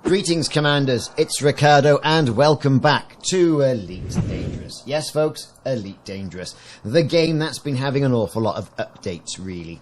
Greetings, Commanders. It's Ricardo, and welcome back to Elite Dangerous. Yes, folks, Elite Dangerous. The game that's been having an awful lot of updates, really.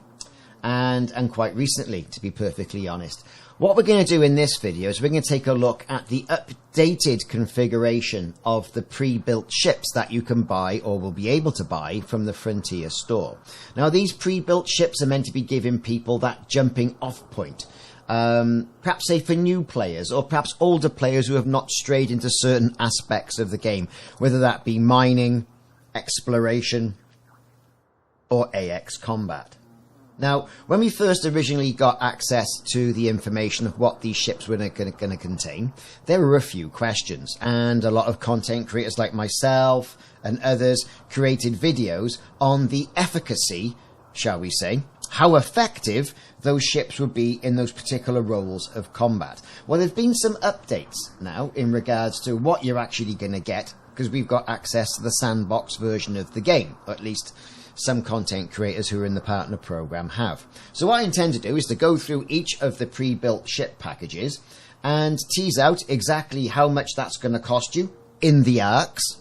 And quite recently, to be perfectly honest. What we're going to do in this video is we're going to take a look at the updated configuration of the pre-built ships that you can buy or will be able to buy from the Frontier store. Now, these pre-built ships are meant to be giving people that jumping off point. Perhaps say for new players or perhaps older players who have not strayed into certain aspects of the game, whether that be mining, exploration, or AX combat. Now, when we first originally got access to the information of what these ships were going to contain, there were a few questions, and a lot of content creators like myself and others created videos on the efficacy, shall we say, how effective those ships would be in those particular roles of combat. Well, there's been some updates now in regards to what you're actually going to get, because we've got access to the sandbox version of the game, or at least some content creators who are in the partner program have. So what I intend to do is to go through each of the pre-built ship packages and tease out exactly how much that's going to cost you in the arcs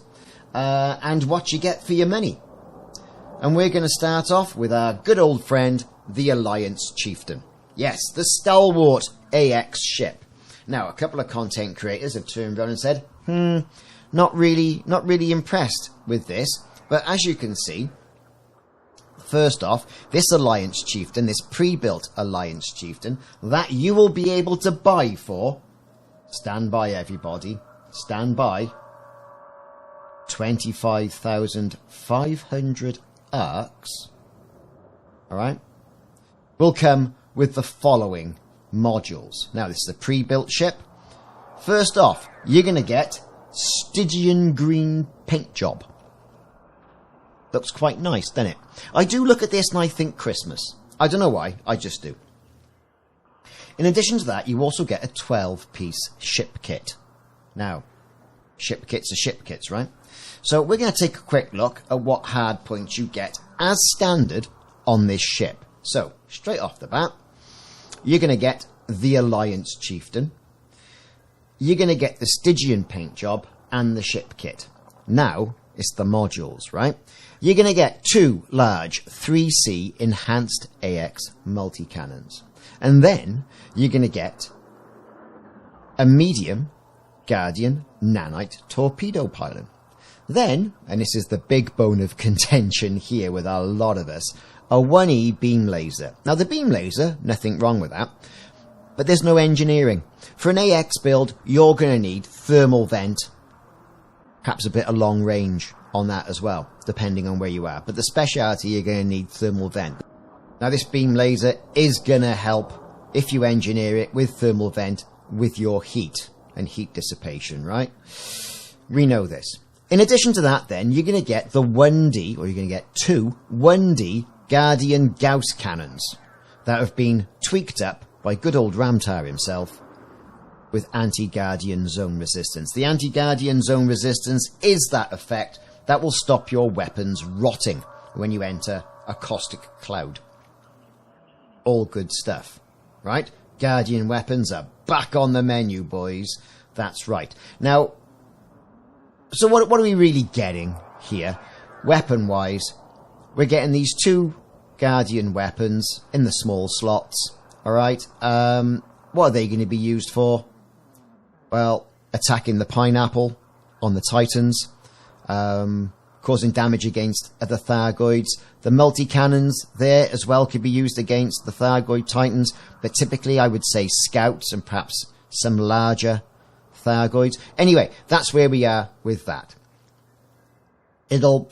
and what you get for your money. And we're going to start off with our good old friend, the Alliance Chieftain. Yes, the stalwart AX ship. Now, a couple of content creators have turned around and said, not really impressed with this. But as you can see, first off, this Alliance Chieftain, this pre-built Alliance Chieftain, that you will be able to buy for, stand by everybody, stand by, 25,500 arcs, alright, will come with the following modules. Now, this is a pre-built ship. First off, you're going to get Stygian green paint job. Looks quite nice, doesn't it? I do look at this and I think Christmas. I don't know why, I just do. In addition to that, you also get a 12-piece ship kit. Now, ship kits are ship kits, right? So we're going to take a quick look at what hard points you get as standard on this ship. So, straight off the bat, you're going to get the Alliance Chieftain. You're going to get the Stygian paint job and the ship kit. Now, it's the modules, right? You're going to get two large 3C enhanced AX multi-cannons. And then you're going to get a medium Guardian nanite torpedo pylon. Then, and this is the big bone of contention here with a lot of us, a 1E beam laser. Now, the beam laser, nothing wrong with that, but there's no engineering. For an AX build, you're going to need thermal vent, perhaps a bit of long range on that as well, depending on where you are. But the speciality, you're going to need thermal vent. Now, this beam laser is going to help, if you engineer it with thermal vent, with your heat and heat dissipation, right? We know this. In addition to that, then, you're going to get the 1D, or you're going to get two 1D Guardian Gauss cannons that have been tweaked up by good old Ramtar himself with anti-Guardian zone resistance. The anti-Guardian zone resistance is that effect that will stop your weapons rotting when you enter a caustic cloud. All good stuff, right? Guardian weapons are back on the menu, boys. That's right. Now, so what are we really getting here? Weapon-wise, we're getting these two Guardian weapons in the small slots, alright? What are they going to be used for? Well, attacking the pineapple on the Titans, causing damage against other Thargoids. The multi-cannons there as well could be used against the Thargoid Titans, but typically I would say scouts and perhaps some larger Thargoids. Anyway, that's where we are with that. It'll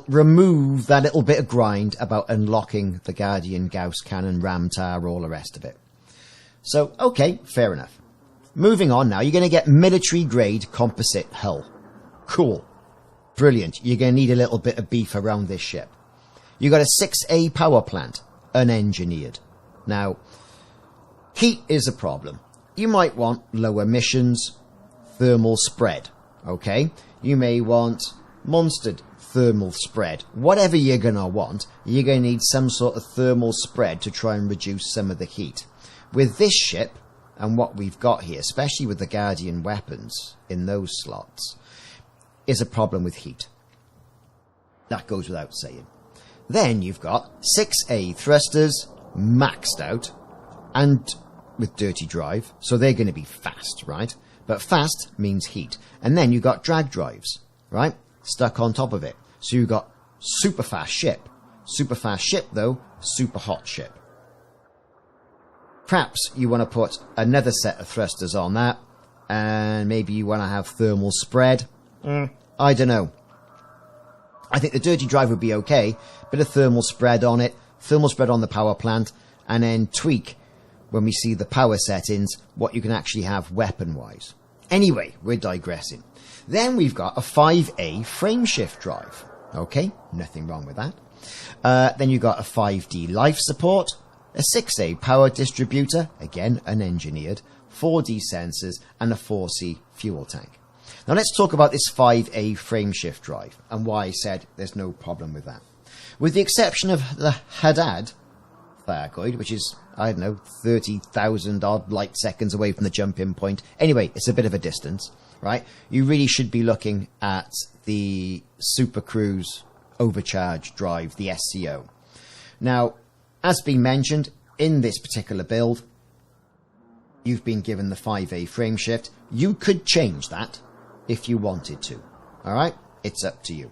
remove that little bit of grind about unlocking the Guardian Gauss Cannon, Ramtar, all the rest of it. So, okay, fair enough. Moving on now, you're going to get military-grade composite hull. Cool. Brilliant. You're going to need a little bit of beef around this ship. You've got a 6A power plant, unengineered. Now, heat is a problem. You might want low emissions, thermal spread, okay? You may want monstered thermal spread. Whatever you're going to want, you're going to need some sort of thermal spread to try and reduce some of the heat. With this ship, And what we've got here, especially with the Guardian weapons in those slots, is a problem with heat. That goes without saying. Then you've got 6A thrusters maxed out and with dirty drive, so they're going to be fast, right? But fast means heat. And then you've got drag drives, right? Stuck on top of it. So you've got super fast ship. Super fast ship, though, super hot ship. Perhaps you want to put another set of thrusters on that, and maybe you want to have thermal spread. I don't know. I think the dirty drive would be okay. Bit of thermal spread on it, thermal spread on the power plant, and then tweak, when we see the power settings, what you can actually have weapon-wise. Anyway, we're digressing. Then we've got a 5A frameshift drive. Okay, nothing wrong with that. Then you've got a 5D life support, a 6A power distributor, again unengineered, 4D sensors, and a 4C fuel tank. Now let's talk about this 5A frameshift drive and why I said there's no problem with that. With the exception of the Haddad Thargoid, which is, I don't know, 30,000 odd light seconds away from the jump-in point. Anyway, it's a bit of a distance, right? You really should be looking at the Super Cruise overcharge drive, the SCO. Now, as been mentioned, in this particular build, you've been given the 5A frameshift. You could change that if you wanted to. All right? It's up to you.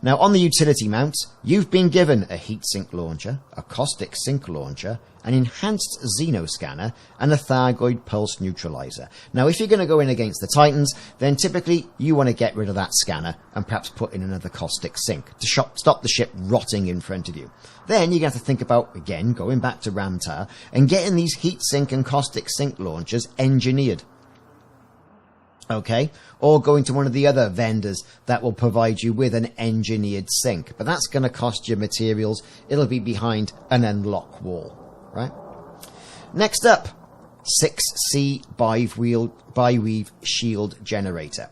Now, on the utility mounts, you've been given a heatsink launcher, a caustic sink launcher, an enhanced xenoscanner, and a Thargoid pulse neutralizer. Now, if you're going to go in against the Titans, then typically you want to get rid of that scanner and perhaps put in another caustic sink to stop the ship rotting in front of you. Then you're going to have to think about, again, going back to Ramtar, and getting these heatsink and caustic sink launchers engineered. Okay, or going to one of the other vendors that will provide you with an engineered sink. But that's going to cost you materials. It'll be behind an unlock wall, right? Next up, 6C bi-weave shield generator.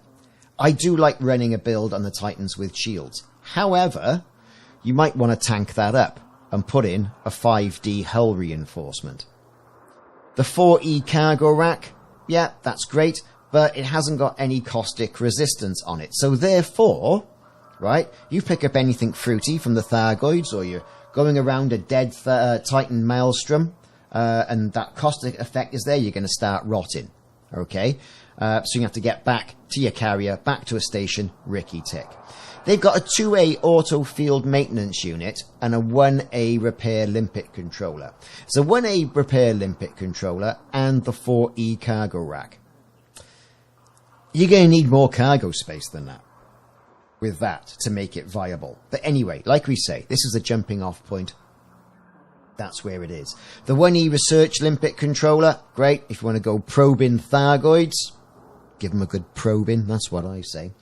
I do like running a build on the Titans with shields. However, you might want to tank that up and put in a 5D hull reinforcement. The 4E cargo rack, yeah, that's great, but it hasn't got any caustic resistance on it. So therefore, right, you pick up anything fruity from the Thargoids, or you're going around a dead Titan maelstrom, and that caustic effect is there, you're going to start rotting. Okay? So you have to get back to your carrier, back to a station, Ricky Tick. They've got a 2A auto field maintenance unit and a 1A repair limpet controller. So 1A repair limpet controller and the 4E cargo rack. You're going to need more cargo space than that with that to make it viable. But anyway, like we say, this is a jumping off point. That's where it is. The 1E research limpet controller, great. If you want to go probing Thargoids, give them a good probing. That's what I say.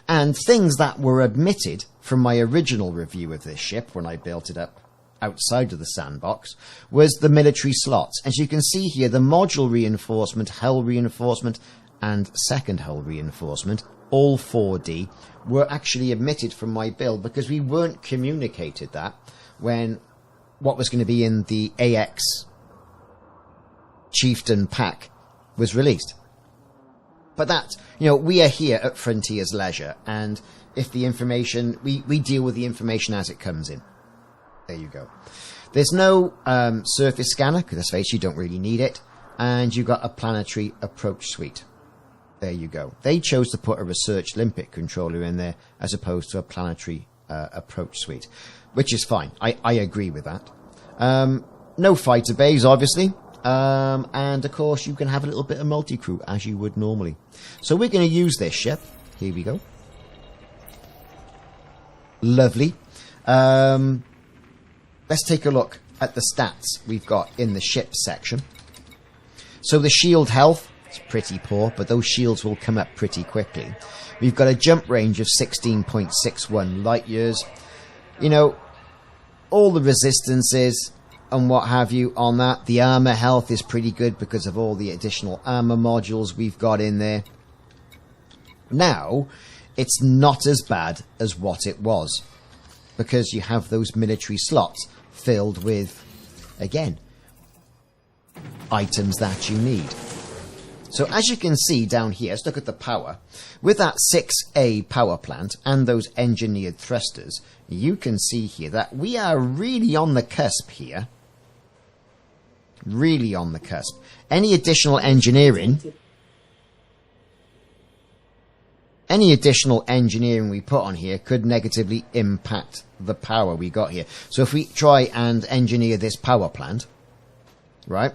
And things that were omitted from my original review of this ship when I built it up outside of the sandbox was the military slots. As you can see here, the module reinforcement, hull reinforcement, and second hull reinforcement, all 4D, were actually omitted from my build because we weren't communicated that when what was going to be in the AX Chieftain pack was released. But that, we are here at Frontier's Leisure, and if the information, we deal with the information as it comes in. There you go. There's no surface scanner, because let's face it, you don't really need it, and you've got a planetary approach suite. There you go. They chose to put a research limpet controller in there as opposed to a planetary approach suite, which is fine. I agree with that. No fighter bays, obviously. And of course, you can have a little bit of multi-crew as you would normally. So we're going to use this ship. Here we go. Lovely. Let's take a look at the stats we've got in the ship section. So the shield health, it's pretty poor, but those shields will come up pretty quickly. We've got a jump range of 16.61 light years. All the resistances and what have you on that. The armor health is pretty good because of all the additional armor modules we've got in there. Now, it's not as bad as what it was because you have those military slots filled with, again, items that you need. So as you can see down here, let's look at the power. With that 6A power plant and those engineered thrusters, you can see here that we are really on the cusp here. Really on the cusp. Any additional engineering we put on here could negatively impact the power we got here. So if we try and engineer this power plant, right,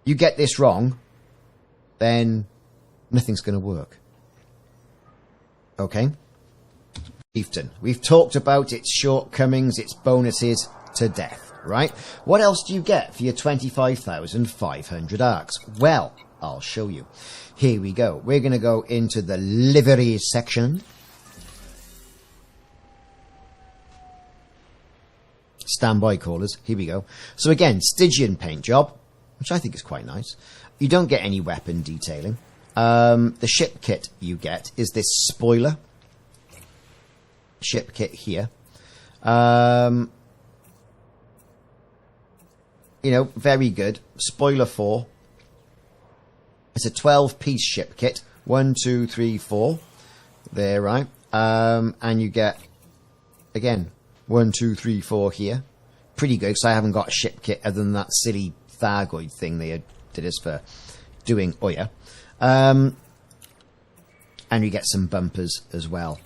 you get this wrong, then nothing's going to work. Okay? Chieftain. We've talked about its shortcomings, its bonuses to death, right? What else do you get for your 25,500 arcs? Well, I'll show you. Here we go. We're going to go into the livery section. Standby callers. Here we go. So again, Stygian paint job, which I think is quite nice. You don't get any weapon detailing. The ship kit you get is this spoiler. Ship kit here. You know, very good. Spoiler 4. It's a 12-piece ship kit. 1, 2, 3, 4. There, right? And you get, again, 1, 2, 3, 4 here. Pretty good, because I haven't got a ship kit other than that silly Thargoid thing they did us for doing Oya. And you get some bumpers as well,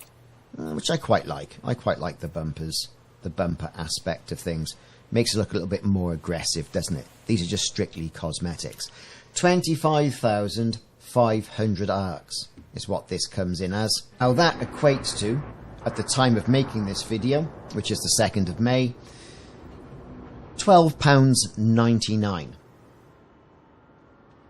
which I quite like. I quite like the bumpers, the bumper aspect of things. Makes it look a little bit more aggressive, doesn't it? These are just strictly cosmetics. 25,500 arcs is what this comes in as. Now that equates to, at the time of making this video, which is the 2nd of May, £12.99.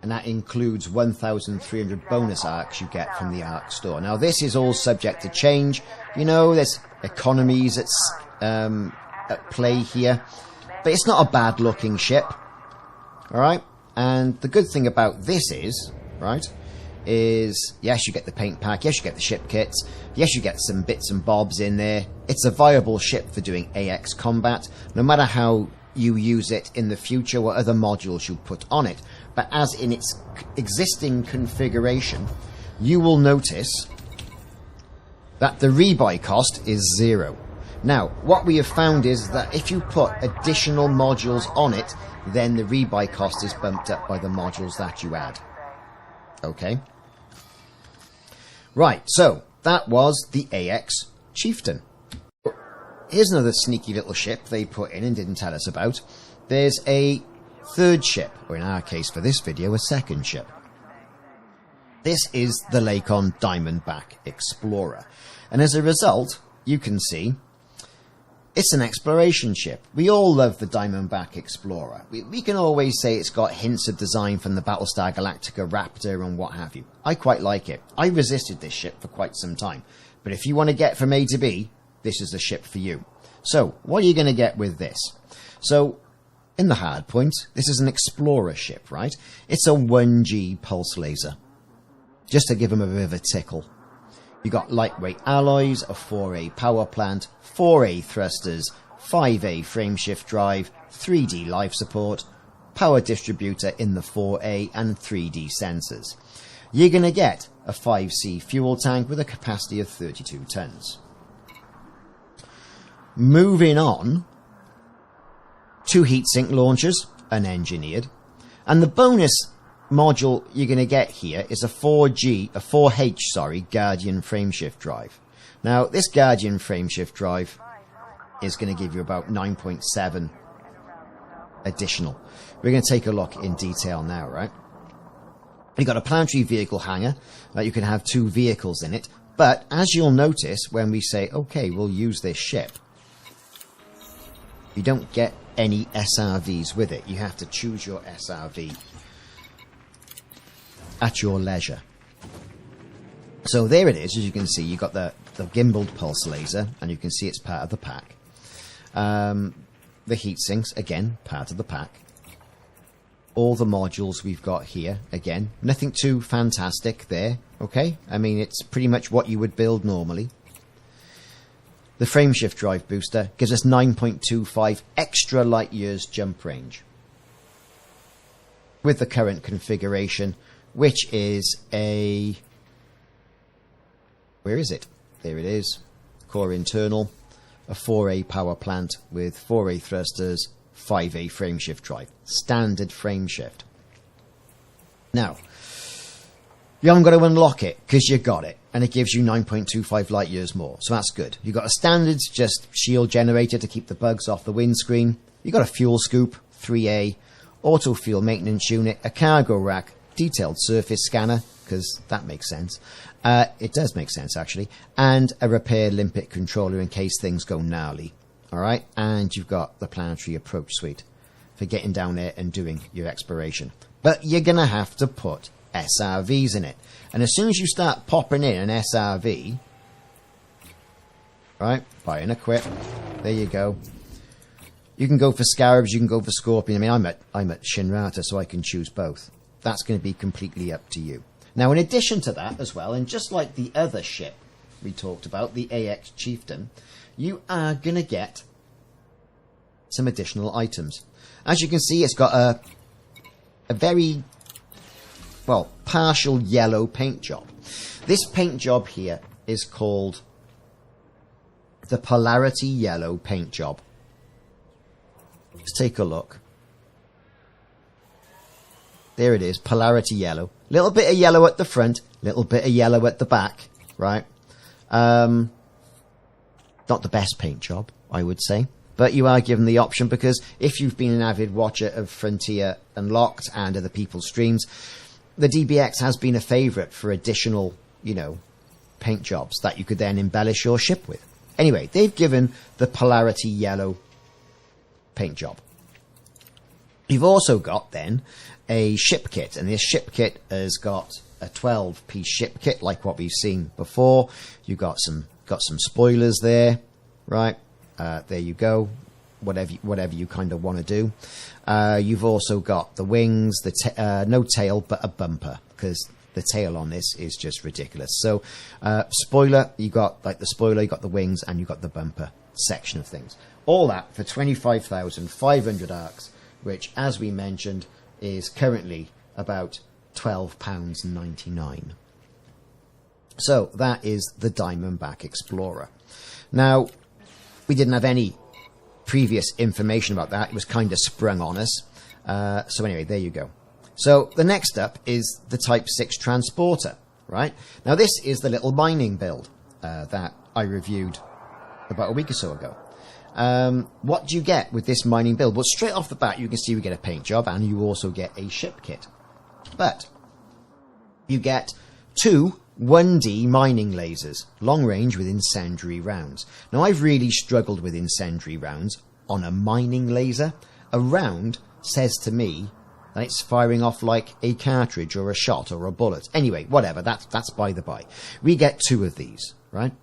And that includes 1,300 bonus arcs you get from the Arc store. Now this is all subject to change. You know, there's economies at play here. But it's not a bad looking ship. Alright? And the good thing about this is, right, is yes, you get the paint pack, yes, you get the ship kits, yes, you get some bits and bobs in there. It's a viable ship for doing AX combat, no matter how you use it in the future, what other modules you put on it. But as in its existing configuration, you will notice that the rebuy cost is 0. Now, what we have found is that if you put additional modules on it, then the rebuy cost is bumped up by the modules that you add. Okay? Right, so that was the AX Chieftain. Here's another sneaky little ship they put in and didn't tell us about. There's a third ship, or in our case for this video, a second ship. This is the Lakon Diamondback Explorer. And as a result, you can see it's an exploration ship. We all love the Diamondback Explorer. We can always say it's got hints of design from the Battlestar Galactica Raptor and what have you. I quite like it. I resisted this ship for quite some time. But if you want to get from A to B, this is the ship for you. So, what are you going to get with this? So, in the hard point, this is an Explorer ship, right? It's a 1G pulse laser. Just to give them a bit of a tickle. You got lightweight alloys, a 4A power plant, 4A thrusters, 5A frameshift drive, 3D life support, power distributor in the 4A, and 3D sensors. You're going to get a 5C fuel tank with a capacity of 32 tons. Moving on, 2 heatsink launchers, unengineered, and the bonus module you're going to get here is a 4H Guardian frameshift drive. Now, this Guardian frameshift drive is going to give you about 9.7 additional. We're going to take a look in detail now, right? You've got a planetary vehicle hangar that you can have 2 vehicles in it, but as you'll notice when we say, okay, we'll use this ship, you don't get any SRVs with it. You have to choose your SRV at your leisure. So there it is. As you can see, you've got the gimbaled pulse laser, and you can see it's part of the pack. The heat sinks, again, part of the pack. All the modules we've got here, again, nothing too fantastic there, okay? I mean, it's pretty much what you would build normally. The frameshift drive booster gives us 9.25 extra light years jump range. with the current configuration, which is a... Where is it? There it is. Core internal, a 4A power plant with 4A thrusters, 5A frameshift drive. Standard frameshift. Now, you haven't got to unlock it because you got it, and it gives you 9.25 light years more, so that's good. You've got a standard just shield generator to keep the bugs off the windscreen. You've got a fuel scoop, 3A, auto fuel maintenance unit, a cargo rack, detailed surface scanner, because that makes sense. It does make sense, actually. And a repair limpet controller in case things go gnarly. All right? And you've got the planetary approach suite for getting down there and doing your exploration. But you're going to have to put SRVs in it. And as soon as you start popping in an SRV, right, buy and equip, there you go. You can go for Scarabs, you can go for Scorpion. I mean, I'm at Shinrata, so I can choose both. That's going to be completely up to you. Now, in addition to that as well, and just like the other ship we talked about, the AX Chieftain, you are going to get some additional items. As you can see, it's got a very, well, partial yellow paint job. This paint job here is called the Polarity Yellow paint job. Let's take a look. There it is, Polarity Yellow. Little bit of yellow at the front, little bit of yellow at the back, right? Not the best paint job, I would say. But you are given the option because if you've been an avid watcher of Frontier Unlocked and other people's streams, the DBX has been a favourite for additional, you know, paint jobs that you could then embellish your ship with. Anyway, they've given the Polarity Yellow paint job. You've also got then a ship kit, and this ship kit has got a 12-piece ship kit like what we've seen before. You've got some spoilers there, right? There you go. Whatever you kind of want to do. You've also got the wings, no tail but a bumper, because the tail on this is just ridiculous. So spoiler, you got like the spoiler, you got the wings, and you got the bumper section of things. All that for 25,500 arcs, which, as we mentioned, is currently about £12.99. So that is the Diamondback Explorer. Now, we didn't have any previous information about that. It was kind of sprung on us. So anyway, there you go. So the next up is the Type 6 Transporter, right? Now, this is the little mining build that I reviewed about a week or so ago. What do you get with this mining build? Well, straight off the bat, you can see we get a paint job, and you also get a ship kit. But you get 2 1D mining lasers, long range with incendiary rounds. Now, I've really struggled with incendiary rounds on a mining laser. A round says to me that it's firing off like a cartridge or a shot or a bullet. Anyway, whatever, that's by the by. We get 2 of these, right?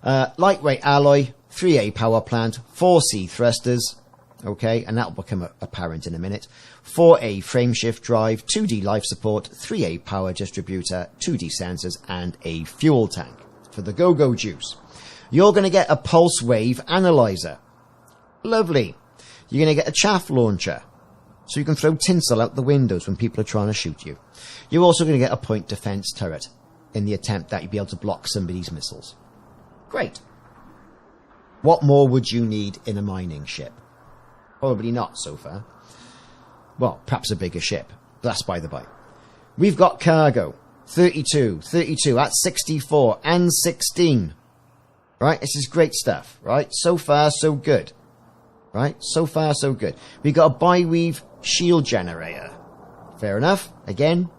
Lightweight alloy, 3A power plant, 4C thrusters, okay, and that'll become apparent in a minute. 4A frameshift drive, 2D life support, 3A power distributor, 2D sensors, and a fuel tank for the go-go juice. You're going to get a pulse wave analyzer. Lovely. You're going to get a chaff launcher, so you can throw tinsel out the windows when people are trying to shoot you. You're also going to get a point defense turret in the attempt that you'll be able to block somebody's missiles. Great. What more would you need in a mining ship? Probably not so far. Well, perhaps a bigger ship. That's by the by. We've got cargo. 32, that's 64 and 16. Right? This is great stuff, right? So far, so good. Right? So far, so good. We've got a bi-weave shield generator. Fair enough. Again,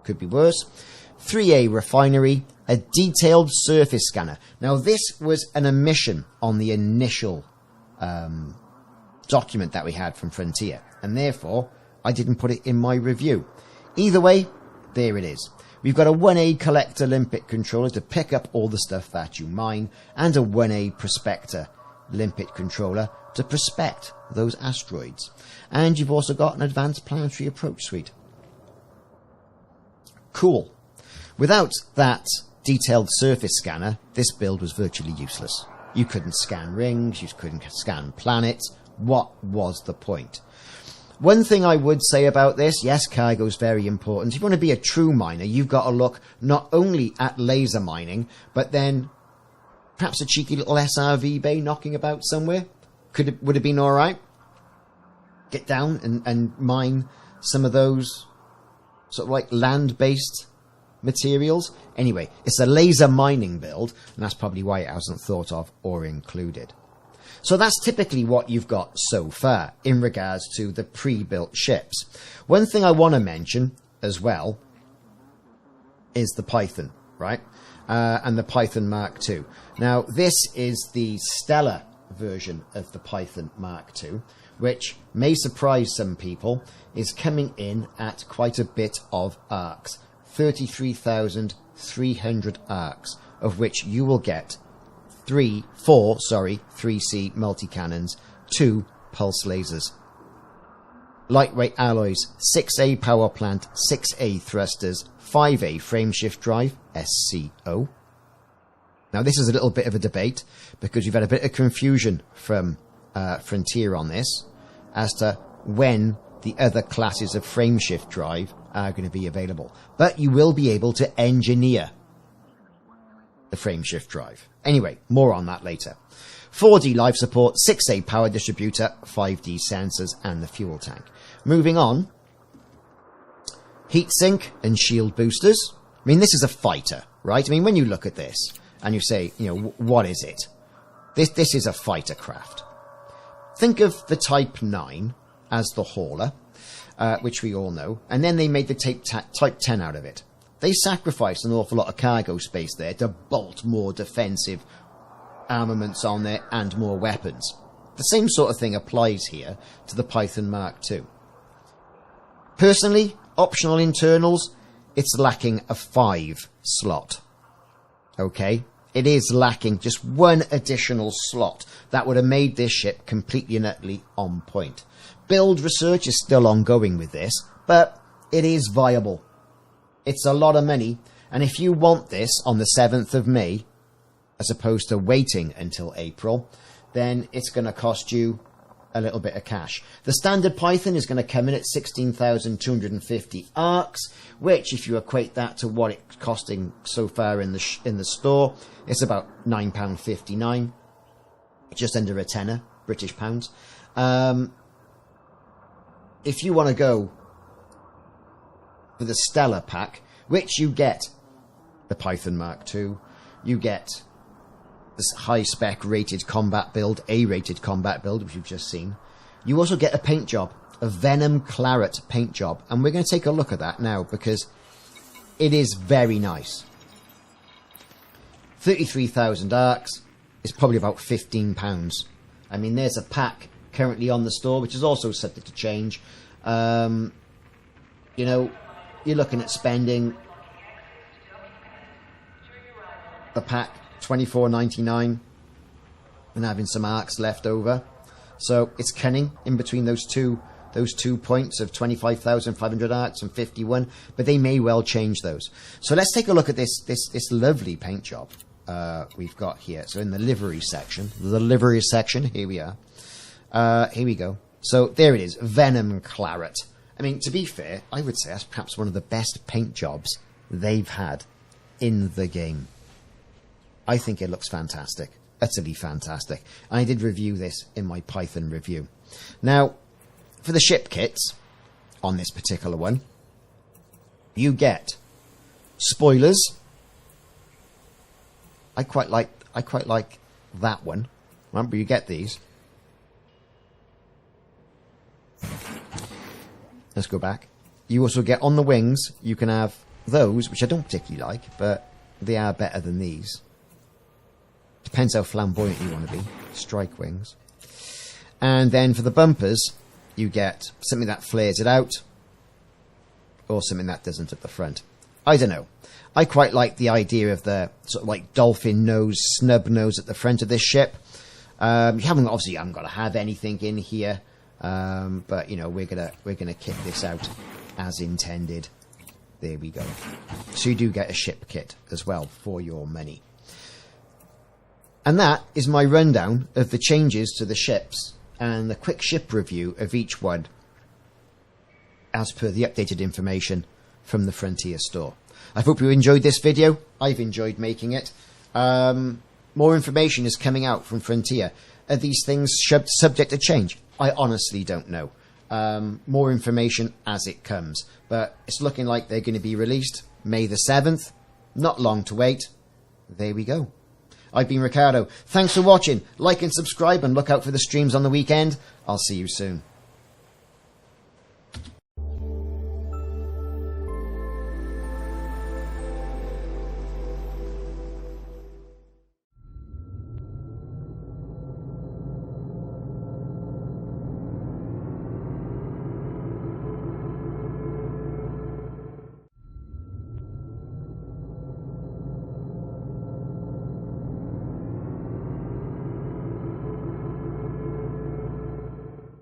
could be worse. 3A refinery, a detailed surface scanner. Now, this was an omission on the initial document that we had from Frontier, and therefore I didn't put it in my review. Either way, there it is. We've got a 1A collector limpet controller to pick up all the stuff that you mine, and a 1A prospector limpet controller to prospect those asteroids. And you've also got an advanced planetary approach suite. Cool. Without that detailed surface scanner, this build was virtually useless. You couldn't scan rings, you couldn't scan planets. What was the point? One thing I would say about this, yes, cargo is very important. If you want to be a true miner, you've got to look not only at laser mining, but then perhaps a cheeky little SRV bay knocking about somewhere. Would it have been alright? Get down and mine some of those sort of like land-based materials. Anyway, it's a laser mining build, and that's probably why it hasn't thought of or included. So that's typically what you've got so far in regards to the pre-built ships. One thing I want to mention as well is the Python, right? And the Python Mark II. Now, this is the stellar version of the Python Mark II, which may surprise some people, is coming in at quite a bit of arcs. 33,300 arcs, of which you will get 3C multi-cannons, 2 pulse lasers. Lightweight alloys, 6A power plant, 6A thrusters, 5A frameshift drive, SCO. Now this is a little bit of a debate, because you've had a bit of confusion from Frontier on this, as to when the other classes of frameshift drive are going to be available. But you will be able to engineer the frameshift drive. Anyway, more on that later. 4D life support, 6A power distributor, 5D sensors, and the fuel tank. Moving on, heatsink and shield boosters. I mean, this is a fighter, right? I mean, when you look at this and you say, you know, what is it? This is a fighter craft. Think of the Type 9 as the hauler, which we all know, and then they made the Type 10 out of it. They sacrificed an awful lot of cargo space there to bolt more defensive armaments on there and more weapons. The same sort of thing applies here to the Python Mark II. Personally, optional internals, it's lacking a 5 slot. Okay? It is lacking just one additional slot that would have made this ship completely and utterly on point. Build research is still ongoing with this, but it is viable. It's a lot of money, and if you want this on the 7th of May, as opposed to waiting until April, then it's going to cost you a little bit of cash. The standard Python is going to come in at 16,250 arcs, which, if you equate that to what it's costing so far in the store, it's about £9.59, just under a tenner, British pounds. If you want to go for the Stellar pack, which you get the Python Mark II, you get this high-spec rated combat build, A-rated combat build, which you've just seen. You also get a paint job, a Venom Claret paint job, and we're going to take a look at that now, because it is very nice. 33,000 arcs is probably about £15. I mean, there's a pack currently on the store, which is also subject to change. You know, you're looking at spending the pack $24.99 and having some arcs left over. So it's cunning in between those two points of 25,500 arcs and 51, but they may well change those. So let's take a look at this lovely paint job we've got here. So in the livery section, here we are. Here we go. So there it is, Venom Claret. I mean, to be fair, I would say that's perhaps one of the best paint jobs they've had in the game. I think it looks fantastic, utterly fantastic. And I did review this in my Python review. Now, for the ship kits on this particular one, you get spoilers. I quite like that one. Remember, you get these. Let's go back. You also get on the wings, you can have those, which I don't particularly like, but they are better than these. Depends how flamboyant you want to be. Strike wings. And then for the bumpers, you get something that flares it out, or something that doesn't at the front. I don't know. I quite like the idea of the sort of like dolphin nose, snub nose at the front of this ship. You haven't got to have anything in here. But you know, we're gonna kit this out as intended. There we go. So you do get a ship kit as well for your money. And that is my rundown of the changes to the ships and the quick ship review of each one as per the updated information from the Frontier store. I hope you enjoyed this video. I've enjoyed making it. More information is coming out from Frontier. Are these things subject to change? I honestly don't know. More information as it comes. But it's looking like they're going to be released May the 7th. Not long to wait. There we go. I've been Ricardo. Thanks for watching. Like and subscribe and look out for the streams on the weekend. I'll see you soon.